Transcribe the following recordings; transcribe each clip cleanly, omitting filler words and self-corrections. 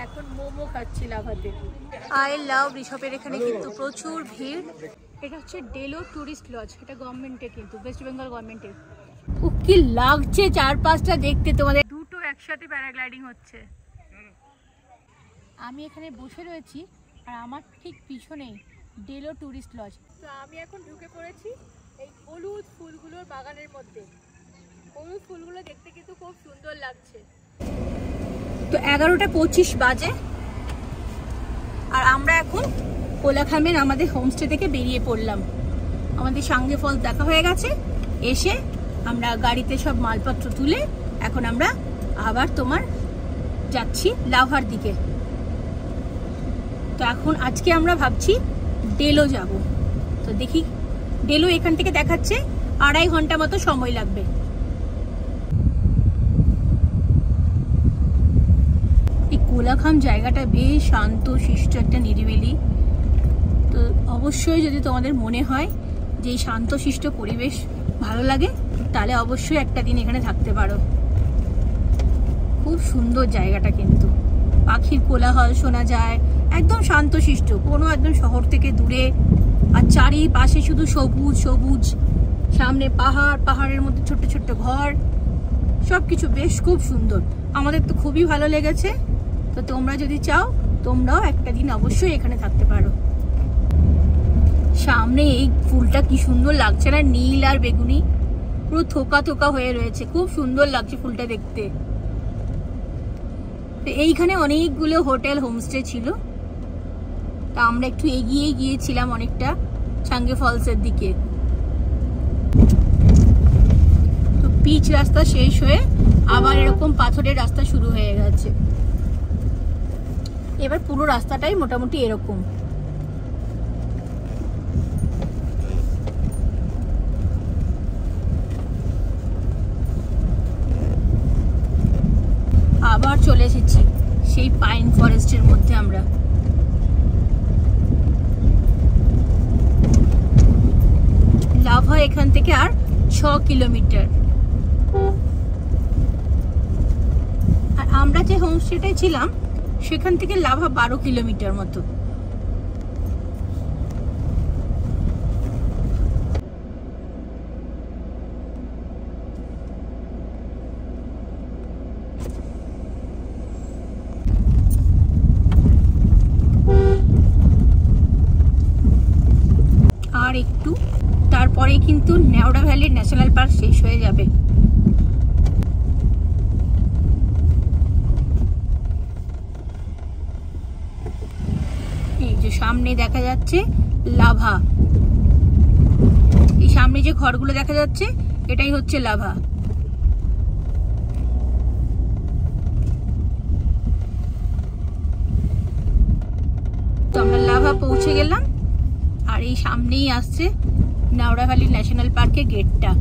এখন মোমো খাচ্ছি লাভাতে। I love ঋষভের এখানে কিন্তু প্রচুর ভিড়। এটা হচ্ছে ডেলো টুরিস্ট লজ, এটা গভর্নমেন্টের, কিন্তু ওয়েস্ট বেঙ্গল গভর্নমেন্টের। কি লাগছে চারপাশটা দেখতে তোমাদের। দুটো একসাথে প্যারাগ্লাইডিং হচ্ছে। আমি এখানে বসে রয়েছি আর আমার ঠিক পিছনেই ডেলো টুরিস্ট লজ। তো আমি এখন ঢুকে পড়েছি এই হলুদ ফুলগুলোর বাগানের মধ্যে। হলুদ ফুলগুলো দেখতে কিন্তু খুব সুন্দর লাগছে। তো 11টা 25 বাজে আর আমরা এখন কোলাখামের আমাদের হোমস্টে থেকে বেরিয়ে পড়লাম। আমাদের সাঙ্গে ফলস দেখা হয়ে গেছে। এসে আমরা গাড়িতে সব মালপত্র তুলে এখন আমরা আবার যাচ্ছি লাভার দিকে। তো এখন আজকে আমরা ভাবছি ডেলো যাব। তো দেখি, ডেলো এখান থেকে দেখাচ্ছে 2.5 ঘন্টা মতো সময় লাগবে। এই কোলাখাম জায়গাটা বেশ শান্ত শিষ্ট, একটা নিরিবিলি। তো অবশ্যই যদি তোমাদের মনে হয় যে এই শান্ত শিষ্ট পরিবেশ ভালো লাগে, তাহলে অবশ্যই একটা দিন এখানে থাকতে পারো। খুব সুন্দর জায়গাটা, কিন্তু পাখির কোলাহল শোনা যায়, একদম শান্ত শিষ্ট, কোনো একদম শহর থেকে দূরে। আর চারিপাশে শুধু সবুজ সবুজ, সামনে পাহাড়, পাহাড়ের মধ্যে ছোট্ট ছোট্ট ঘর, সবকিছু বেশ খুব সুন্দর। আমাদের তো খুবই ভালো লেগেছে। তো তোমরা যদি চাও, তোমরাও একটা দিন অবশ্যই এখানে থাকতে পারো। সামনে এই ফুলটা কি সুন্দর লাগছে না, নীল আর বেগুনি, পুরো থোকা থোকা হয়ে রয়েছে, খুব সুন্দর লাগছে ফুলটা দেখতে। এইখানে অনেকগুলো হোটেল হোমস্টে ছিল। তা আমরা একটু এগিয়ে গিয়েছিলাম অনেকটা সাঙ্গে ফলসের দিকে। তো পিচ রাস্তা শেষ হয়ে আবার এরকম পাথরের রাস্তা শুরু হয়ে গেছে। এবার পুরো রাস্তাটাই মোটামুটি এরকম। আবার চলে এসেছি সেই পাইন ফরেস্টের মধ্যে। আমরা লাভা এখান থেকে আর 6 কিলোমিটার। আর আমরা যে হোমস্টেটাই ছিলাম সেখান থেকে লাভা 12 কিলোমিটার মতো। আর একটু তারপরে কিন্তু নেওড়া ভ্যালি ন্যাশনাল পার্ক শেষ হয়ে যাবে। এই যে সামনে দেখা যাচ্ছে লাভা, এই সামনে যে ঘরগুলো দেখা যাচ্ছে এটাই হচ্ছে লাভা। তো আমরা লাভা পৌঁছে গেলাম আর এই সামনেই আসছে নেওড়া ভ্যালি ন্যাশনাল পার্কের গেটটা।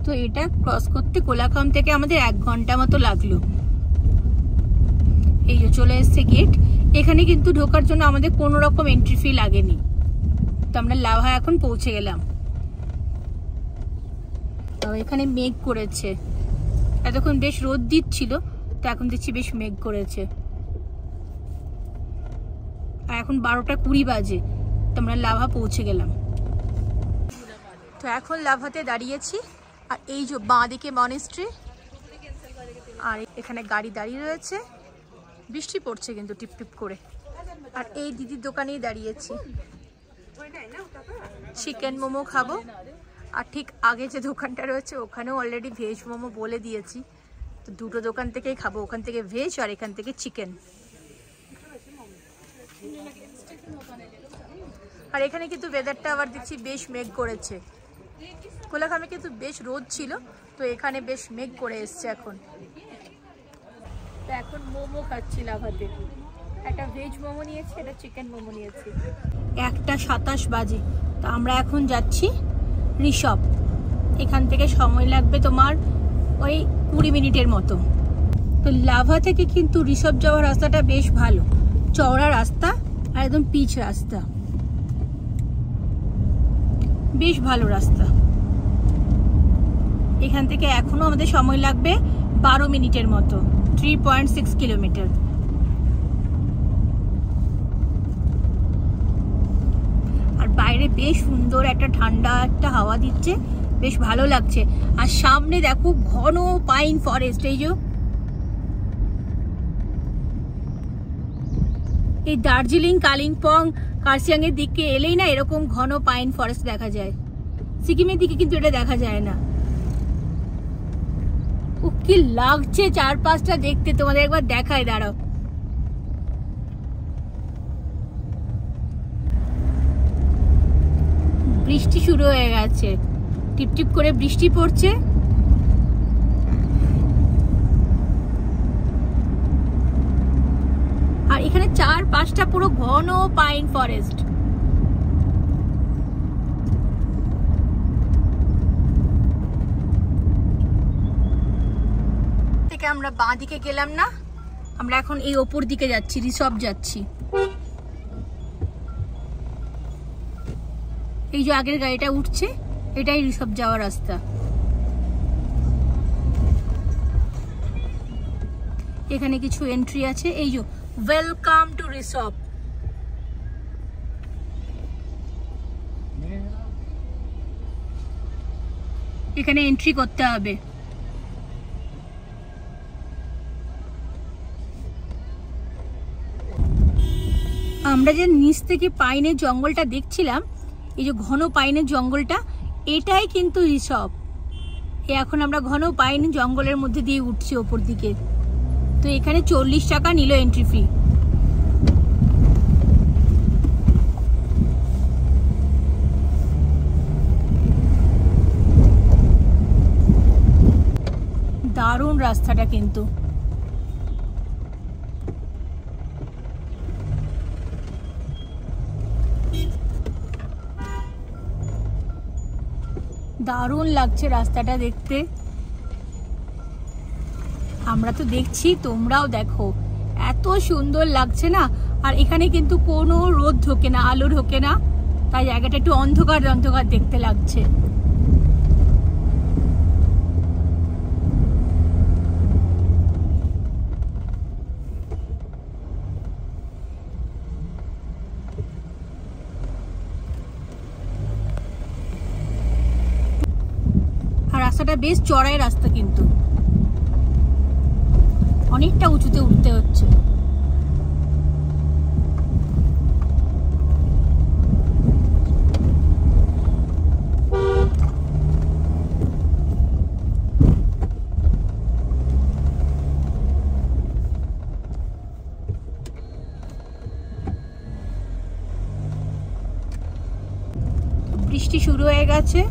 তো এটা ক্রস করতে কোলাখাম থেকে আমাদের 1 ঘন্টা মতো লাগলো। এই যে চলে এসছে গেট। এখানে কিন্তু ঢোকার জন্য আমাদের কোনো রকম এন্ট্রি ফি লাগেনি। তো আমরা লাভা এখন পৌঁছে গেলাম। তো এখানে মেঘ করেছে, এতক্ষণ বেশ রোদ দিচ্ছিল, তো এখন দেখছি বেশ মেঘ করেছে। আর এখন 12টা 20 বাজে। তো আমরা লাভা পৌঁছে গেলাম। তো এখন লাভাতে দাঁড়িয়েছি আর এই যে বাঁ দিকে মনেস্ট্রি, আর এখানে গাড়ি দাঁড়িয়ে রয়েছে। বৃষ্টি পড়ছে কিন্তু টিপ টিপ করে। আর এই দিদির দোকানেই দাঁড়িয়েছি, চিকেন মোমো খাবো। আর ঠিক আগে যে দোকানটা রয়েছে ওখানেও অলরেডি ভেজ মোমো বলে দিয়েছি। তো দুটো দোকান থেকেই খাবো, ওখান থেকে ভেজ আর এখান থেকে চিকেন। আর এখানে কিন্তু ওয়েদারটা আবার দেখছি বেশ মেঘ করেছে। কোলাখামে কিন্তু বেশ রোদ ছিল, তো এখানে বেশ মেঘ করে এসছে এখন। তো এখন মোমো খাচ্ছি লাভাতে। একটা ভেজ মোমো নিয়েছি, একটা চিকেন মোমো নিয়েছি। 1টা 27 বাজে। তো আমরা এখন যাচ্ছি ঋষভ। এখান থেকে সময় লাগবে তোমার ওই 20 মিনিটের মতো। তো লাভা থেকে কিন্তু ঋষভ যাওয়ার রাস্তাটা বেশ ভালো, চওড়া রাস্তা আর একদম পিচ রাস্তা, বেশ ভালো রাস্তা। এখান থেকে এখনো আমাদের সময় লাগবে 12 মিনিটের মতো, 3.6 কিলোমিটার। আর বাইরে বেশ সুন্দর একটা ঠান্ডা একটা হাওয়া দিচ্ছে, বেশ ভালো লাগছে। আর সামনে দেখো ঘন পাইন ফরেস্ট। এই দার্জিলিং, কালিম্পং, কার্শিয়াং এর দিকে এলেই না এরকম ঘন পাইন ফরেস্ট দেখা যায়। সিকিমের দিকে কিন্তু এটা দেখা যায় না। ও কি লাগছে চারপাশটা দেখতে, তোমাদের একবার দেখায়, দাঁড়াও। বৃষ্টি শুরু হয়ে গেছে, টিপটিপ করে বৃষ্টি পড়ছে। আর এখানে চারপাশটা পুরো ঘন পাইন ফরেস্ট। থেকে আমরা বাঁ দিকে গেলাম না, আমরা এখন এই ওপর দিকে যাচ্ছি, রিসর্ট যাচ্ছি। এই যে আগের গাড়িটা উঠছে, এটাই রিসর্ট যাওয়ার রাস্তা। এখানে কিছু এন্ট্রি আছে, এই যে ওয়েলকাম টু রিসর্ট। এখানে এন্ট্রি করতে হবে। আমরা যে নিচ থেকে পাইনের জঙ্গলটা দেখছিলাম, এই যে ঘন পাইনের জঙ্গলটা, এটাই কিন্তু রিসর্ট। এখন আমরা ঘন পাইন জঙ্গলের মধ্যে দিয়ে উঠছি ওপর দিকে। তো এখানে 40 টাকা নিল এন্ট্রি ফি। দারুণ রাস্তাটা কিন্তু। দারুণ লাগছে রাস্তাটা দেখতে। আমরা তো দেখছি, তোমরাও দেখো, এত সুন্দর লাগছে না। আর এখানে কিন্তু কোনো রোদ ঢোকে না, আলো ঢোকে না, তাই জায়গাটা একটু অন্ধকার অন্ধকার দেখতে লাগছে। আর রাস্তাটা বেশ চড়াই রাস্তা, কিন্তু অনেকটা উঁচুতে উঠতে হচ্ছে। বৃষ্টি শুরু হয়ে গেছে।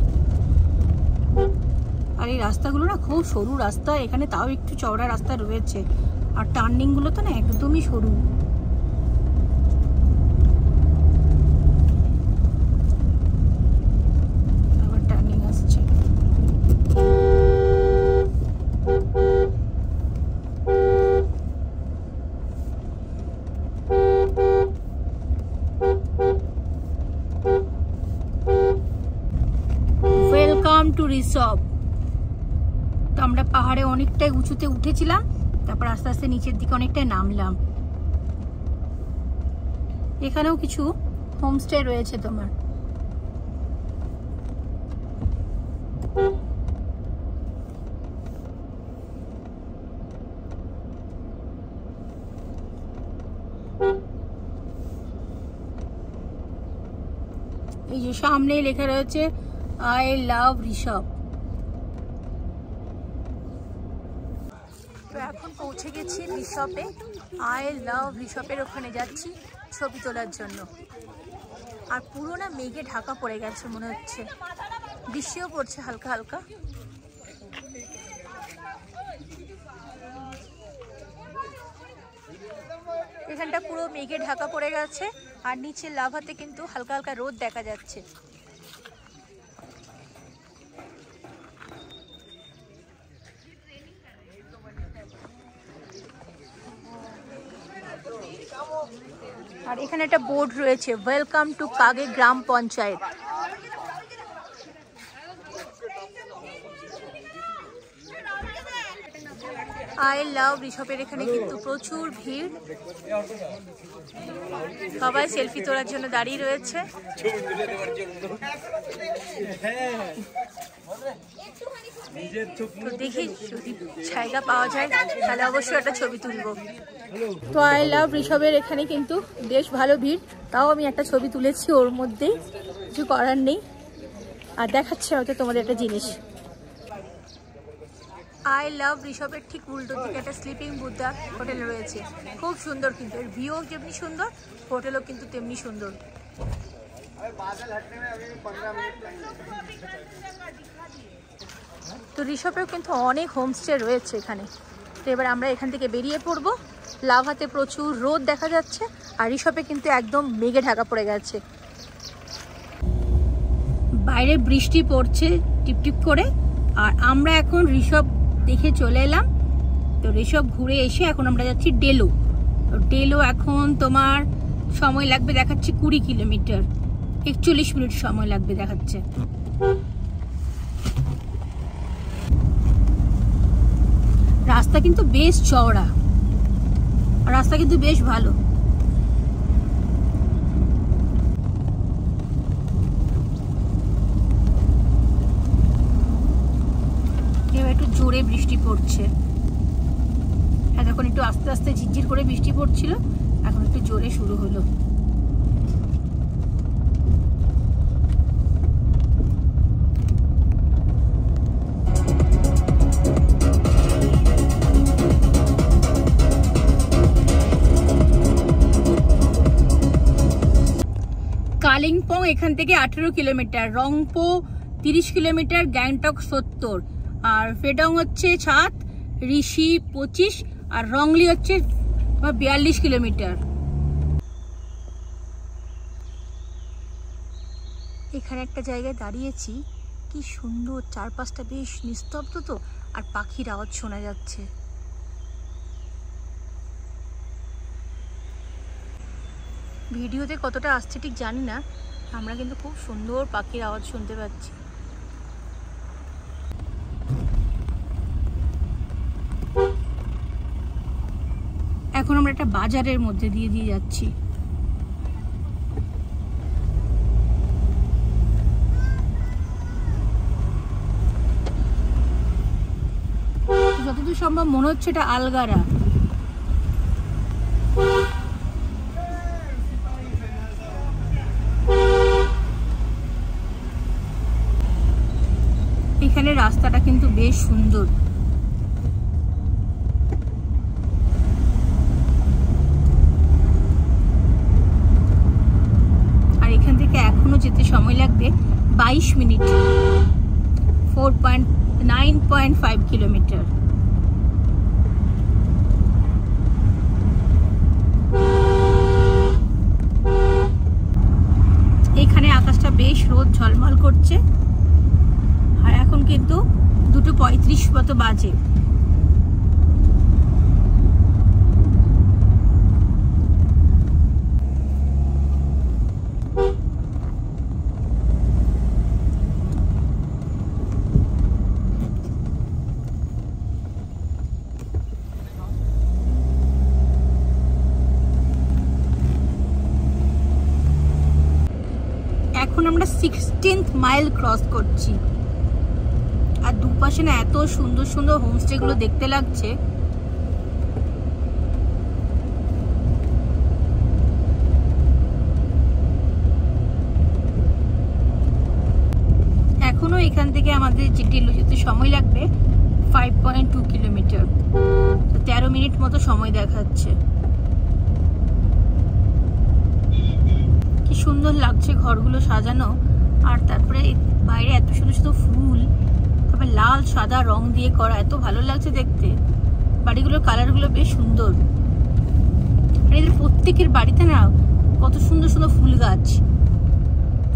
আর এই রাস্তাগুলো না খুব সরু রাস্তা, এখানে তাও একটু চওড়া রাস্তা রয়েছে। আর টার্নিং গুলো তো না একদমই সরু। আবার টার্নিং আসছে। Welcome to resort. তো আমরা পাহাড়ে অনেকটাই উঁচুতে উঠেছিলাম, তারপর আস্তে আস্তে নিচের দিকে অনেকটাই নামলাম। এখানেও কিছু হোমস্টে রয়েছে তোমার। এই যে সামনে লেখা রয়েছে আই লাভ রিসর্ট। তো এখন পৌঁছে গেছি রিসর্টে, আই লাভ রিসর্টের ওখানে যাচ্ছি ছবি তোলার জন্য। আর পুরো না মেঘে ঢাকা পড়ে গেছে মনে হচ্ছে, বৃষ্টিও পড়ছে হালকা হালকা। এখানটা পুরো মেঘে ঢাকা পড়ে গেছে, আর নিচে লাভাতে কিন্তু হালকা হালকা রোদ দেখা যাচ্ছে। আর এখানে একটা বোর্ড রয়েছে, ওয়েলকাম টু কাগে গ্রাম পঞ্চায়েত। আই লাভ ঋষভের এখানে কিন্তু প্রচুর ভিড়, সবাই সেলফি তোলার জন্য দাঁড়িয়ে রয়েছে। তো দেখি যদি জায়গা পাওয়া যায় তাহলে অবশ্যই একটা ছবি তুলবো। তো আই লাভ ঋষভের এখানে কিন্তু বেশ ভালো ভিড়, তাও আমি একটা ছবি তুলেছি, ওর মধ্যেই কিছু করার নেই। আর দেখাচ্ছে হয়তো তোমাদের একটা জিনিস, আই লাভ ঋষভের ঠিক উল্টো দিকে একটা স্লিপিং বুদ্ধা হোটেল রয়েছে, খুব সুন্দর, কিন্তু এর ভিউ যেমনি সুন্দর হোটেলও কিন্তু তেমনি সুন্দর। তো ঋষভেও কিন্তু অনেক হোমস্টে রয়েছে এখানে। তো এবার আমরা এখান থেকে বেরিয়ে পড়বো। লাভাতে প্রচুর রোদ দেখা যাচ্ছে, আর ঋষভে কিন্তু একদম মেঘে ঢাকা পড়ে গেছে। বাইরে বৃষ্টি পড়ছে টিপটিপ করে, আর আমরা এখন ঋষভ দেখে চলে এলাম। তো ঋষভ ঘুরে এসে এখন আমরা যাচ্ছি ডেলো। তো ডেলো এখন তোমার সময় লাগবে দেখাচ্ছে 20 কিলোমিটার, 41 মিনিট সময় লাগবে দেখাচ্ছে। রাস্তা কিন্তু বেশ চওড়া, রাস্তা কিন্তু বেশ ভালো। এবার একটু জোরে বৃষ্টি পড়ছে, এতক্ষণ একটু আস্তে আস্তে ঝিরঝির করে বৃষ্টি পড়ছিল, এখন একটু জোরে শুরু হলো। কালিম্পং এখান থেকে 18 কিলোমিটার, রংপো 30 কিলোমিটার, গ্যাংটক 70, আর ফেডং হচ্ছে 7, ঋষি 25, আর রংলি হচ্ছে 42 কিলোমিটার। এখানে একটা জায়গায় দাঁড়িয়েছি, কি সুন্দর, চারপাশটা বেশ নিস্তব্ধ, তো আর পাখির আওয়াজ শোনা যাচ্ছে। ভিডিওতে কতটা আসছে ঠিক জানি না, আমরা কিন্তু খুব সুন্দর পাখির আওয়াজ শুনতে পাচ্ছি। এখন আমরা একটা বাজারের মধ্যে দিয়ে যাচ্ছি। যতদূর সম্ভব মনে হচ্ছে এটা আলগারা। এখানে রাস্তাটা কিন্তু বেশ সুন্দর। আর এখান থেকে এখনো যেতে সময় লাগবে 22 মিনিট, 9.5 কিলোমিটার। এখানে আকাশটা বেশ রোদ ঝলমল করছে, আর এখন কিন্তু 2:35 মতো বাজে। এখন আমরা 16th মাইল ক্রস করছি, আর দুপাশে না এত সুন্দর সুন্দর হোমস্টে গুলো দেখতে লাগছে। এখনো এখান থেকে আমাদের ডেলো যেতে সময় লাগবে 5.2 কিলোমিটার, 13 মিনিট মতো সময় দেখাচ্ছে। কি সুন্দর লাগছে ঘরগুলো সাজানো, আর তারপরে বাইরে এত সুন্দর সুন্দর ফুল, তারপরে লাল সাদা রং দিয়ে করা, এত ভালো লাগছে দেখতে। বাড়িগুলোর কালারগুলো বেশ সুন্দর, আর এদের প্রত্যেকের বাড়িতে না কত সুন্দর সুন্দর ফুল গাছ,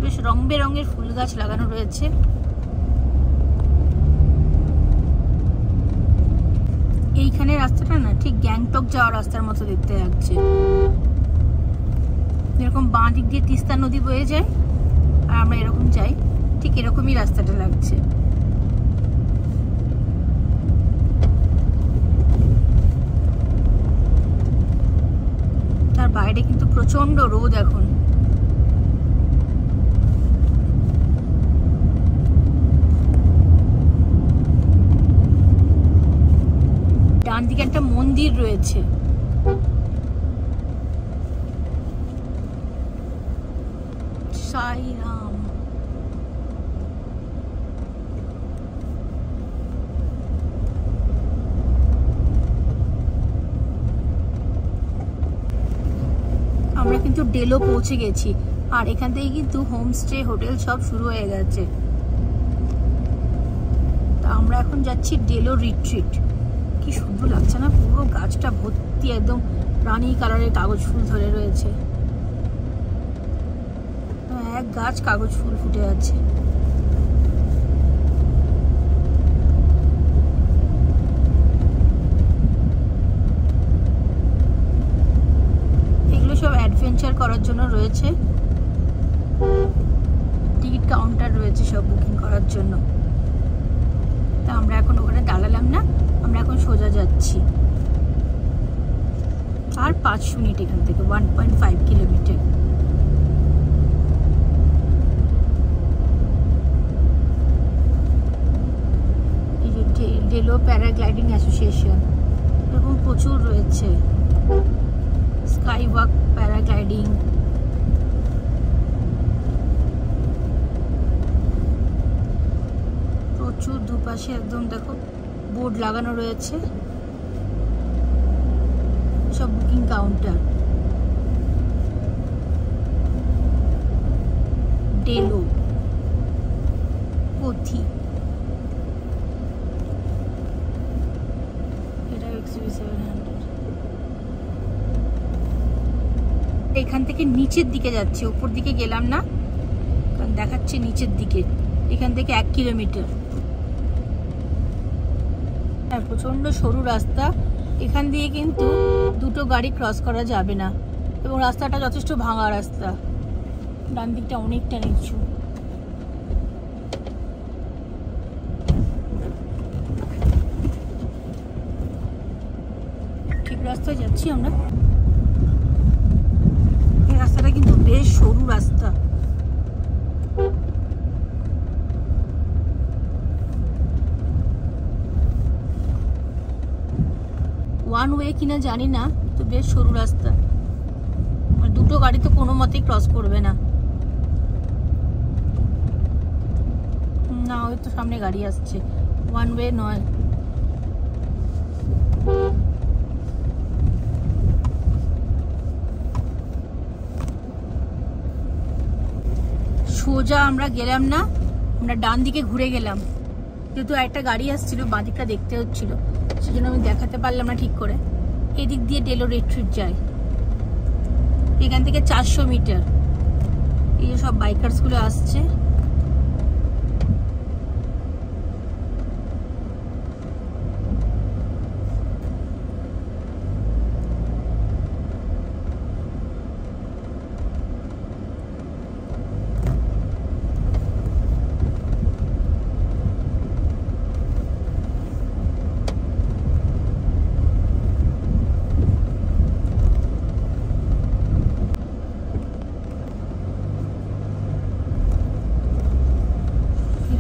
বেশ রং বেরঙের ফুল গাছ লাগানো রয়েছে। এইখানে রাস্তাটা না ঠিক গ্যাংটক যাওয়ার রাস্তার মতো দেখতে লাগছে, যেরকম বাঁ দিক দিয়ে তিস্তা নদী বয়ে যায় আর আমরা এরকম যাই, ঠিক এরকমই রাস্তাটা লাগছে। বাইরে কিন্তু প্রচন্ড রোদ এখন। ডান দিকে একটা মন্দির রয়েছে। সাই রাম। আমরা কিন্তু ডেলো পৌঁছে গেছি, আর এখান থেকে কিন্তু হোমস্টে হোটেল সব শুরু হয়ে গেছে। তা আমরা এখন যাচ্ছি ডেলো রিট্রিট। কি সুন্দর লাগছে না, পুরো গাছটা ভর্তি একদম রানী কালারের কাগজ ফুল ধরে রয়েছে। এক গাছ কাগজ ফুল ফুটে আছে। এগুলো সব অ্যাডভেঞ্চার করার জন্য রয়েছে। টিকিট কাউন্টার রয়েছে সব বুকিং করার জন্য। তা আমরা এখন ওখানে দাঁড়ালাম না, আমরা এখন সোজা যাচ্ছি। আর 5 মিনিট এখান থেকে, 1.5 কিলোমিটার। এই যে ডেলো প্যারাগ্লাইডিং অ্যাসোসিয়েশন, এরকম প্রচুর রয়েছে। স্কাই ওয়াক, প্যারাগ্লাইডিং, প্রচুর দুপাশে একদম দেখো বোর্ড লাগানো রয়েছে। সব বুকিং কাউন্টার। ডেলো পথি, এটা XUV700। এখান থেকে নিচের দিকে যাচ্ছে, উপর দিকে গেলাম না, কারণ দেখাচ্ছে নিচের দিকে। এখান থেকে 1 কিলোমিটার। হ্যাঁ, প্রচন্ড সরু রাস্তা। এখান দিয়ে কিন্তু দুটো গাড়ি ক্রস করা যাবে না, এবং রাস্তাটা যথেষ্ট ভাঙা রাস্তা। ডান দিকটা অনেকটা নিচু। ঠিক রাস্তায় যাচ্ছি আমরা। এই রাস্তাটা কিন্তু বেশ সরু রাস্তা। ওয়ান ওয়ে কিনা জানি না, তো বেশ সরু রাস্তা। দুটো গাড়ি তো কোনো মতেই ক্রস করবে না। না, ওই তো সামনে গাড়ি আসছে, ওয়ান ওয়ে নয়। সোজা আমরা গেলাম না, আমরা ডান দিকে ঘুরে গেলাম। যেহেতু একটা গাড়ি আসছিল, বাঁ দিকটা দেখতে হচ্ছিল, সেজন্য আমি দেখাতে পারলাম না ঠিক করে। এদিক দিয়ে ডেলো রিট্রিট যায়। এখান থেকে 400 মিটার। এই যে সব বাইকার্স গুলো আসছে।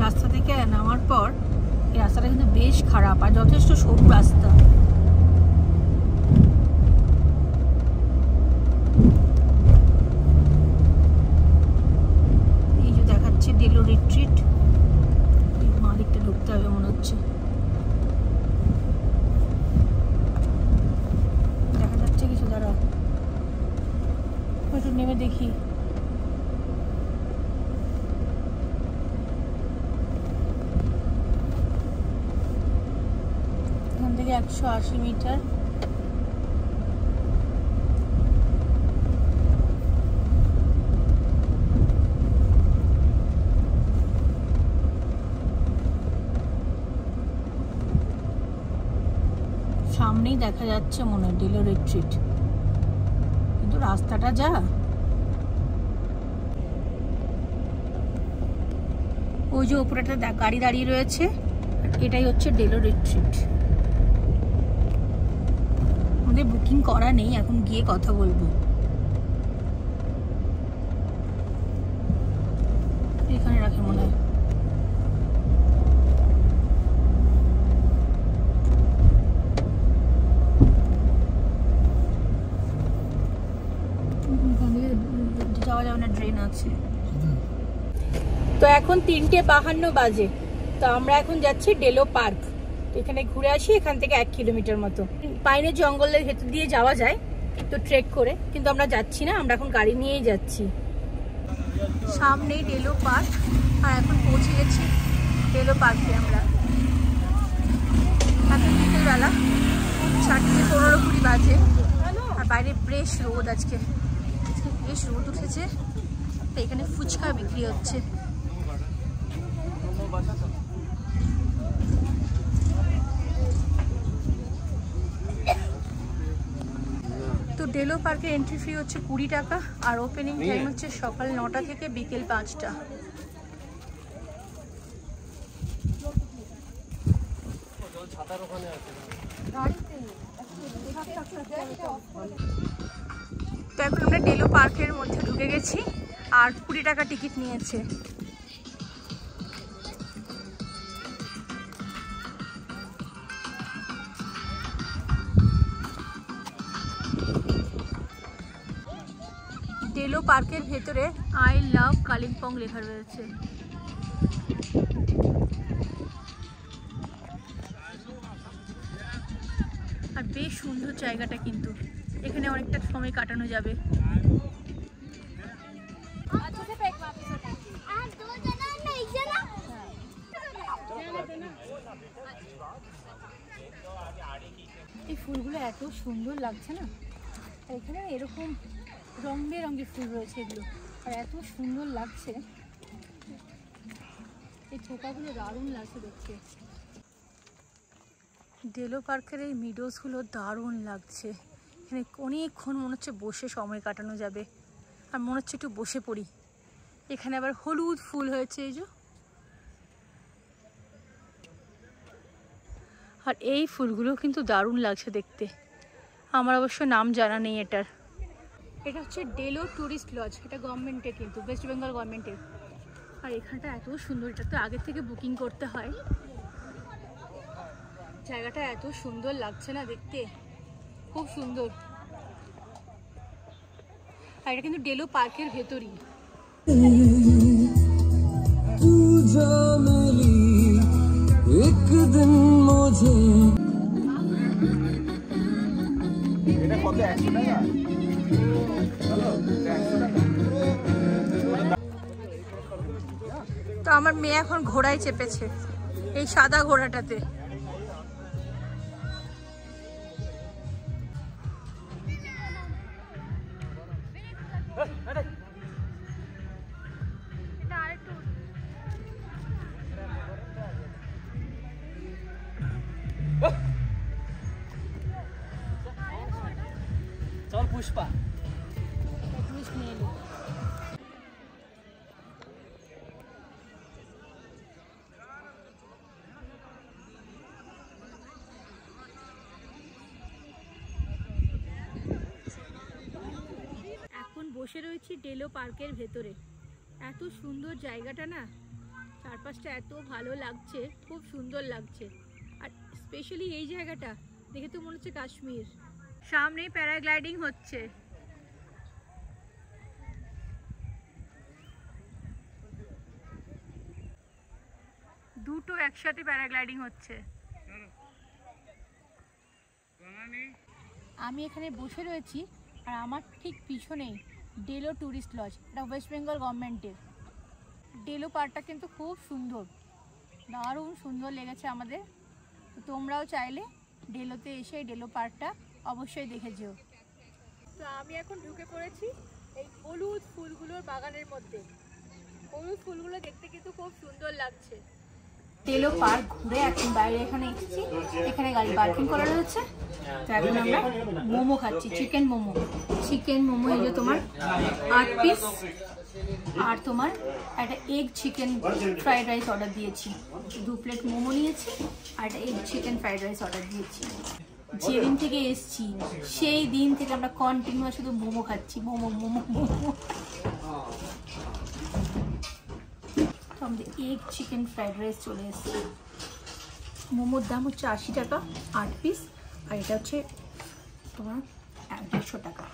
রাস্তা থেকে নামার পর এই রাস্তাটা কিন্তু বেশ খারাপ আর যথেষ্ট সরু রাস্তা। এই যে দেখাচ্ছে ডেলো রিট্রিট। মালিকটা ঢুকতে হবে মনে হচ্ছে। দেখা যাচ্ছে কিছু, দাঁড়া একটু নেমে দেখি। এখান থেকে 180 মিটার। সামনেই দেখা যাচ্ছে মনে হয় ডেলো রিট্রিট, কিন্তু রাস্তাটা যা। ওই যে উপরে একটা গাড়ি দাঁড়িয়ে রয়েছে, এটাই হচ্ছে ডেলো রিট্রিট। আমাদের বুকিং করা নেই, এখন গিয়ে কথা বলবো। এখানে রাখে মনে হয়। যাওয়া যাবে না, ড্রেন আছে। তো এখন 3:52 বাজে। তো আমরা এখন যাচ্ছি ডেলো পার্ক। তো এখানে ঘুরে আসি, এখান থেকে 1 কিলোমিটার মতো। পাইনের জঙ্গলের ভেতর দিয়ে যাওয়া যায় তো ট্রেক করে, কিন্তু আমরা যাচ্ছি না, আমরা এখন গাড়ি নিয়েই যাচ্ছি। সামনেই ডেলো পার্ক, আর এখন পৌঁছে গেছি ডেলো পার্কে আমরা। এখন বিকেলবেলা 4:15-20 বাজে, আর বাইরে বেশ রোদ। আজকে বেশ রোদ উঠেছে। তো এখানে ফুচকা বিক্রি হচ্ছে। তো ডেলো পার্কের এন্ট্রি ফি হচ্ছে 20 টাকা, আর ওপেনিং টাইম হচ্ছে সকাল 9টা থেকে বিকেল 5টা। তো এখন আমরা ডেলো পার্কের মধ্যে ঢুকে গেছি, আর 20 টাকা টিকিট নিয়েছে। ডেলো পার্কের ভেতরে আই লাভ কালিম্পং লেখা রয়েছে। আর বেশ সুন্দর জায়গাটা, কিন্তু এখানে অনেকটা সময় কাটানো যাবে। এই ফুলগুলো এত সুন্দর লাগছে না, এখানে এরকম রং বেরঙের ফুল রয়েছে এগুলো, আর এত সুন্দর লাগছে। এই থোকাগুলো দারুণ লাগছে দেখতে। ডেলো পার্কের এই মিডোসগুলো দারুণ লাগছে। এখানে অনেকক্ষণ মনে হচ্ছে বসে সময় কাটানো যাবে, আর মনে হচ্ছে একটু বসে পড়ি। এখানে আবার হলুদ ফুল হয়েছে এই যে, আর এই ফুলগুলো কিন্তু দারুণ লাগছে দেখতে। আমার অবশ্য নাম জানা নেই এটার। এটা হচ্ছে ডেলো ট্যুরিস্ট লজ, এটা গভর্নমেন্টের, কিন্তু ওয়েস্ট বেঙ্গল গভর্নমেন্টের। আর এখানটা এত সুন্দর, এটা তো আগে থেকে বুকিং করতে হয়। জায়গাটা এত সুন্দর লাগছে না দেখতে, খুব সুন্দর। আর এটা কিন্তু ডেলো পার্কের ভেতরই। তো আমার মেয়ে এখন ঘোড়ায় চেপেছে, এই সাদা ঘোড়াটাতে। চল পুষ্পা। এখন বসে রয়েছি ডেলো পার্কের ভেতরে। এত সুন্দর জায়গাটা না, চারপাশটা এত ভালো লাগছে, খুব সুন্দর লাগছে। আর স্পেশালি এই জায়গাটা দেখে তো মনে হচ্ছে কাশ্মীর। সামনেই প্যারাগ্লাইডিং হচ্ছে। দুটো একসাথে প্যারাগ্লাইডিং হচ্ছে। আমি এখানে বসে রয়েছি, আর আমার ঠিক পিছনেই ডেলো ট্যুরিস্ট লজ, এটা ওয়েস্ট বেঙ্গল গভর্নমেন্টের। ডেলো পার্কটা কিন্তু খুব সুন্দর, দারুণ সুন্দর লেগেছে আমাদের। তো তোমরাও চাইলে ডেলোতে এসে ডেলো পার্কটা অবশ্যই দেখে যেও। তো আমি এখন ঢুকে পড়েছি এই হলুদ ফুলগুলোর বাগানের মধ্যে। হলুদ ফুলগুলো দেখতে কিন্তু খুব সুন্দর লাগছে। ডেলো পার্ক ঘুরে এখন বাইরে এখানে এসেছি, এখানে গাড়ি পার্কিং করা রয়েছে। তো এখন আমরা মোমো খাচ্ছি, চিকেন মোমো। চিকেন মোমো এই যে তোমার 8 পিস, আর তোমার একটা egg chicken fried rice order দিয়েছি। 2 প্লেট মোমো নিয়েছি, আর একটা egg chicken fried rice order দিয়েছি। যেদিন থেকে এসছি সেই দিন থেকে আমরা কন্টিনিউয়াস শুধু মোমো খাচ্ছি, মোমো মোমো মোমো। আমাদের এগ চিকেন ফ্রাইড রাইস চলে এসেছে। মোমোর দাম হচ্ছে 80 টাকা 8 পিস, আর এটা হচ্ছে তোমার 150 টাকা।